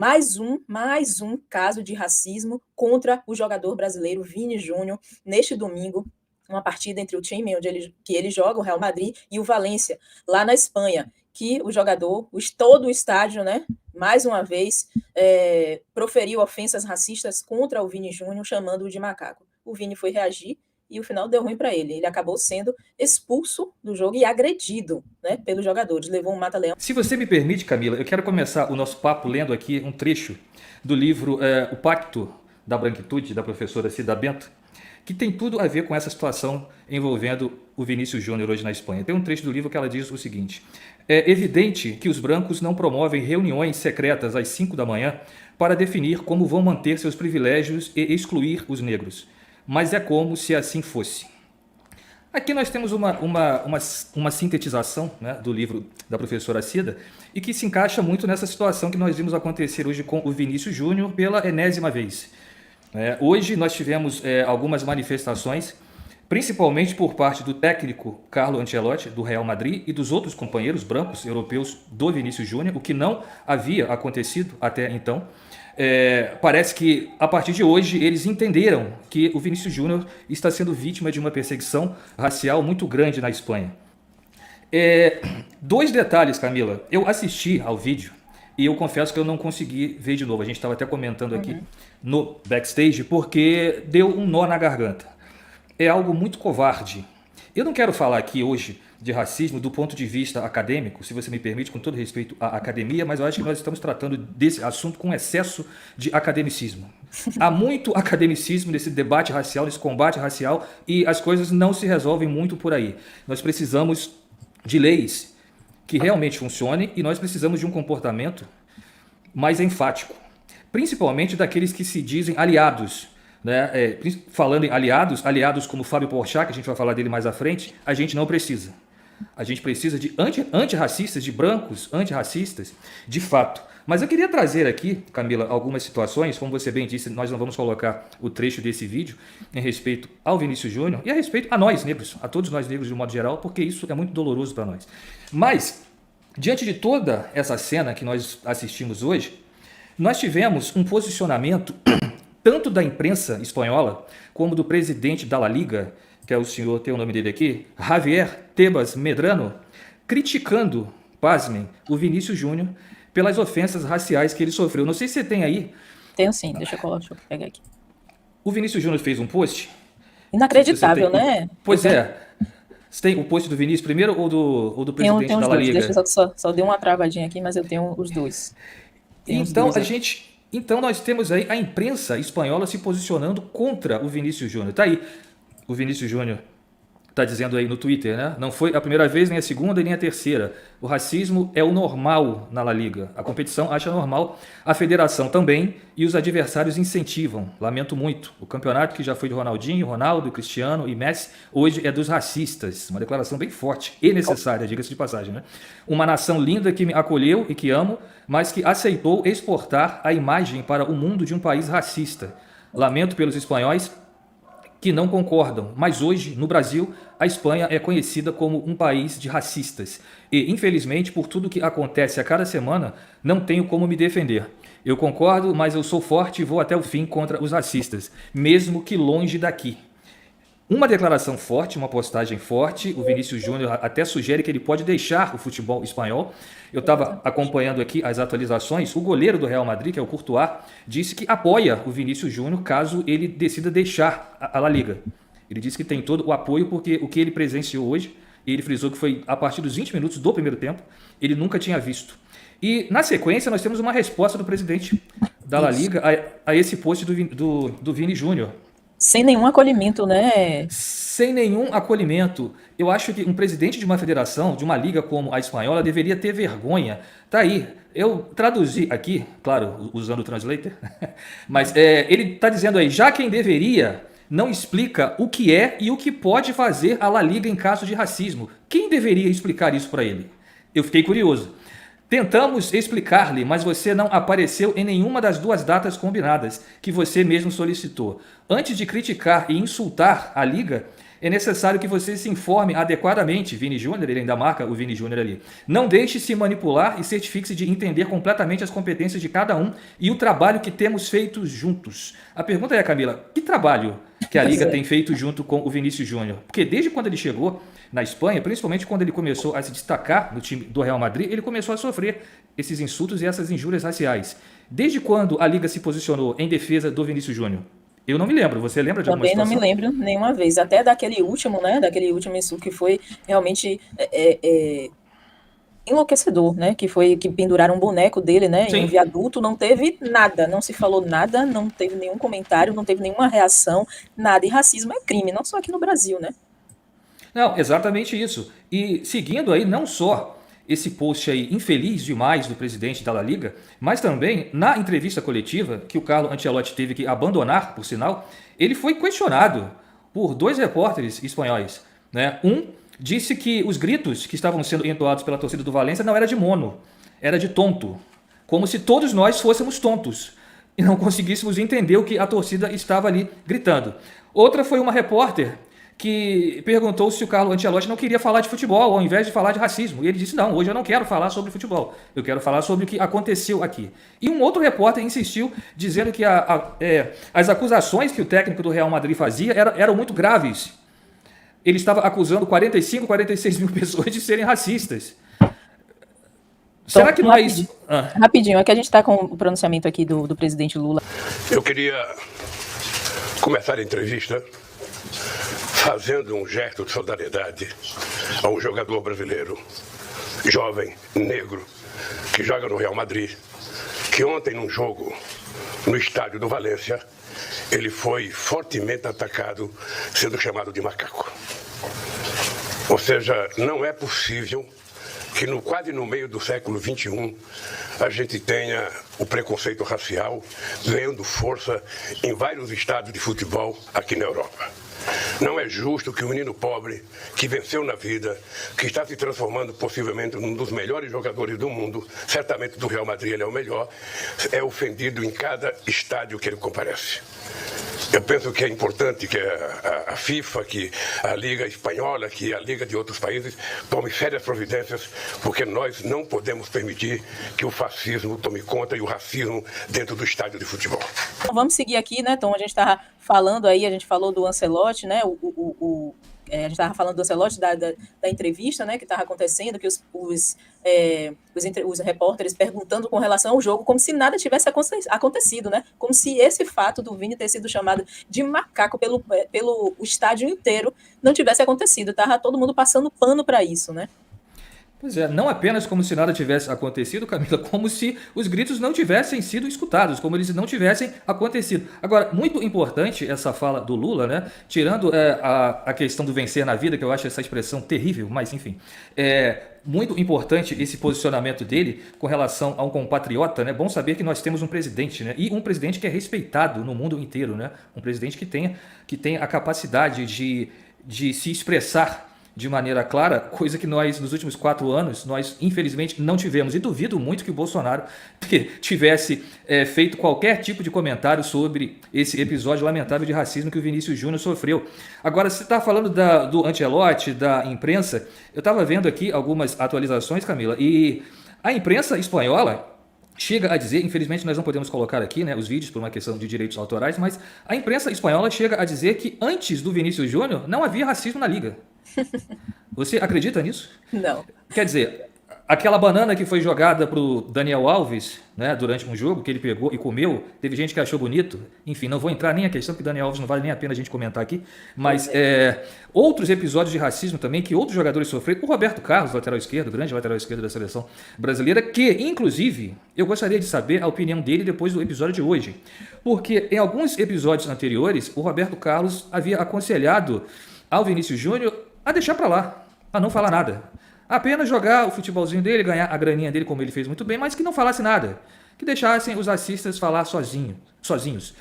Mais um caso de racismo contra o jogador brasileiro Vini Júnior neste domingo, uma partida entre o time que ele joga, o Real Madrid, e o Valência, lá na Espanha, que o jogador, todo o estádio, né, mais uma vez, proferiu ofensas racistas contra o Vini Júnior, chamando-o de macaco. O Vini foi reagir e o final deu ruim para ele. Ele acabou sendo expulso do jogo e agredido, né, pelos jogadores. Levou um mata-leão. Se você me permite, Camila, eu quero começar o nosso papo lendo aqui um trecho do livro O Pacto da Branquitude, da professora Cida Bento, que tem tudo a ver com essa situação envolvendo o Vinícius Júnior hoje na Espanha. Tem um trecho do livro que ela diz o seguinte: é evidente que os brancos não promovem reuniões secretas às 5 da manhã para definir como vão manter seus privilégios e excluir os negros, mas é como se assim fosse. Aqui nós temos uma sintetização, né, do livro da professora Cida e que se encaixa muito nessa situação que nós vimos acontecer hoje com o Vinícius Júnior pela enésima vez. Hoje nós tivemos algumas manifestações, principalmente por parte do técnico Carlo Ancelotti, do Real Madrid, e dos outros companheiros brancos europeus do Vinícius Júnior, o que não havia acontecido até então. Parece que a partir de hoje eles entenderam que o Vinícius Júnior está sendo vítima de uma perseguição racial muito grande na Espanha. Dois detalhes, Camila. Eu assisti ao vídeo e eu confesso que eu não consegui ver de novo. A gente estava até comentando aqui no backstage porque deu um nó na garganta. É algo muito covarde. Eu não quero falar aqui hoje de racismo do ponto de vista acadêmico, se você me permite, com todo respeito à academia, mas eu acho que nós estamos tratando desse assunto com excesso de academicismo. Há muito academicismo nesse debate racial, nesse combate racial, e as coisas não se resolvem muito por aí. Nós precisamos de leis que realmente funcionem e nós precisamos de um comportamento mais enfático, principalmente daqueles que se dizem aliados. Falando em aliados como Fábio Porchat, que a gente vai falar dele mais à frente, a gente não precisa. A gente precisa de antirracistas, de brancos antirracistas, de fato. Mas eu queria trazer aqui, Camila, algumas situações, como você bem disse, nós não vamos colocar o trecho desse vídeo em respeito ao Vinícius Júnior e a respeito a nós negros, a todos nós negros de um modo geral, porque isso é muito doloroso para nós. Mas, diante de toda essa cena que nós assistimos hoje, nós tivemos um posicionamento tanto da imprensa espanhola como do presidente da La Liga, que é o senhor, tem o nome dele aqui, Javier Tebas Medrano, criticando, pasmem, o Vinícius Júnior pelas ofensas raciais que ele sofreu. Não sei se você tem aí. Tenho sim, deixa eu pegar aqui. O Vinícius Júnior fez um post. Inacreditável, né? Pois é. Você tem o post do Vinícius primeiro ou do presidente da La Liga? Deixa eu só dei uma travadinha aqui, mas eu tenho os dois. Então nós temos aí a imprensa espanhola se posicionando contra o Vinícius Júnior. Tá aí. O Vinícius Júnior está dizendo aí no Twitter, né? Não foi a primeira vez, nem a segunda, nem a terceira. O racismo é o normal na La Liga. A competição acha normal, a federação também, e os adversários incentivam. Lamento muito. O campeonato que já foi de Ronaldinho, Ronaldo, Cristiano e Messi, hoje é dos racistas. Uma declaração bem forte e necessária, diga-se de passagem, né? Uma nação linda que me acolheu e que amo, mas que aceitou exportar a imagem para o mundo de um país racista. Lamento pelos espanhóis que não concordam, mas hoje, no Brasil, a Espanha é conhecida como um país de racistas. E, infelizmente, por tudo que acontece a cada semana, não tenho como me defender. Eu concordo, mas eu sou forte e vou até o fim contra os racistas, mesmo que longe daqui. Uma declaração forte, uma postagem forte. O Vinícius Júnior até sugere que ele pode deixar o futebol espanhol. Eu estava acompanhando aqui as atualizações. O goleiro do Real Madrid, que é o Courtois, disse que apoia o Vinícius Júnior caso ele decida deixar a La Liga. Ele disse que tem todo o apoio porque o que ele presenciou hoje, ele frisou que foi a partir dos 20 minutos do primeiro tempo, ele nunca tinha visto. E, na sequência, nós temos uma resposta do presidente da La Liga a esse post do Vini Júnior. Sem nenhum acolhimento, né? Sem nenhum acolhimento. Eu acho que um presidente de uma federação, de uma liga como a espanhola, deveria ter vergonha. Tá aí, eu traduzi aqui, claro, usando o translator, mas ele está dizendo aí, já quem deveria não explica o que é e o que pode fazer a La Liga em caso de racismo. Quem deveria explicar isso para ele? Eu fiquei curioso. Tentamos explicar-lhe, mas você não apareceu em nenhuma das duas datas combinadas que você mesmo solicitou. Antes de criticar e insultar a Liga, é necessário que você se informe adequadamente, Vini Júnior, ele ainda marca o Vini Júnior ali. Não deixe se manipular e certifique-se de entender completamente as competências de cada um e o trabalho que temos feito juntos. A pergunta é, Camila, que trabalho que a Liga tem feito junto com o Vinícius Júnior? Porque desde quando ele chegou na Espanha, principalmente quando ele começou a se destacar no time do Real Madrid, ele começou a sofrer esses insultos e essas injúrias raciais. Desde quando a Liga se posicionou em defesa do Vinícius Júnior? Eu não me lembro. Você lembra de alguma Também não situação? me lembro nenhuma vez. Até daquele último, né? Daquele último insulto que foi realmente enlouquecedor, né? Que foi que penduraram um boneco dele, né? Em um Sim. viaduto, não teve nada, não se falou nada, não teve nenhum comentário, não teve nenhuma reação, nada. E racismo é crime, não só aqui no Brasil, né? Não, exatamente isso. E seguindo aí não só esse post aí infeliz demais do presidente da La Liga, mas também na entrevista coletiva que o Carlo Ancelotti teve que abandonar, por sinal, ele foi questionado por dois repórteres espanhóis, né? Um disse que os gritos que estavam sendo entoados pela torcida do Valência não era de mono, era de tonto, como se todos nós fôssemos tontos e não conseguíssemos entender o que a torcida estava ali gritando. Outra foi uma repórter que perguntou se o Carlo Ancelotti não queria falar de futebol, ao invés de falar de racismo. E ele disse, não, hoje eu não quero falar sobre futebol, eu quero falar sobre o que aconteceu aqui. E um outro repórter insistiu, dizendo que as acusações que o técnico do Real Madrid fazia eram muito graves. Ele estava acusando 45, 46 mil pessoas de serem racistas. Será Então, que nós... rapidinho, é que a gente está com o pronunciamento aqui do presidente Lula. Eu queria começar a entrevista fazendo um gesto de solidariedade a um jogador brasileiro, jovem, negro, que joga no Real Madrid, que ontem num jogo no estádio do Valência, ele foi fortemente atacado, sendo chamado de macaco. Ou seja, não é possível que quase no meio do século XXI a gente tenha o preconceito racial ganhando força em vários estádios de futebol aqui na Europa. Não é justo que um menino pobre, que venceu na vida, que está se transformando possivelmente num dos melhores jogadores do mundo, certamente do Real Madrid ele é o melhor, é ofendido em cada estádio que ele comparece. Eu penso que é importante que a FIFA, que a Liga Espanhola, que a Liga de outros países tome sérias providências, porque nós não podemos permitir que o fascismo tome conta e o racismo dentro do estádio de futebol. Então, vamos seguir aqui, né, Tom? A gente estava falando aí, a gente falou do Ancelotti, né? A gente estava falando do Ancelotti, da entrevista, né, que estava acontecendo, que os repórteres perguntando com relação ao jogo, como se nada tivesse acontecido, né? Como se esse fato do Vini ter sido chamado de macaco pelo estádio inteiro não tivesse acontecido. Estava todo mundo passando pano para isso, né? Pois é, não apenas como se nada tivesse acontecido, Camila, como se os gritos não tivessem sido escutados, como eles não tivessem acontecido. Agora, muito importante essa fala do Lula, né? Tirando a questão do vencer na vida, que eu acho essa expressão terrível, mas enfim, muito importante esse posicionamento dele com relação a um compatriota, né? Bom saber que nós temos um presidente, né? E um presidente que é respeitado no mundo inteiro, né? Um presidente que tem a capacidade de se expressar de maneira clara, coisa que nós, nos últimos 4 anos, nós infelizmente não tivemos. E duvido muito que o Bolsonaro tivesse feito qualquer tipo de comentário sobre esse episódio lamentável de racismo que o Vinícius Júnior sofreu. Agora, você está falando do Ancelotti, da imprensa, eu estava vendo aqui algumas atualizações, Camila, e a imprensa espanhola chega a dizer, infelizmente nós não podemos colocar aqui, né, os vídeos por uma questão de direitos autorais, mas a imprensa espanhola chega a dizer que antes do Vinícius Júnior não havia racismo na Liga. Você acredita nisso? Não. Quer dizer, aquela banana que foi jogada pro Daniel Alves, né, durante um jogo, que ele pegou e comeu, teve gente que achou bonito. Enfim, não vou entrar nem a questão, porque Daniel Alves não vale nem a pena a gente comentar aqui. Mas outros episódios de racismo também que outros jogadores sofreram. O Roberto Carlos, lateral esquerdo, grande lateral esquerdo da seleção brasileira, que, inclusive, eu gostaria de saber a opinião dele depois do episódio de hoje. Porque em alguns episódios anteriores, o Roberto Carlos havia aconselhado ao Vinícius Júnior a deixar para lá, a não falar nada. Apenas jogar o futebolzinho dele, ganhar a graninha dele, como ele fez muito bem, mas que não falasse nada. Que deixassem os racistas falar sozinhos.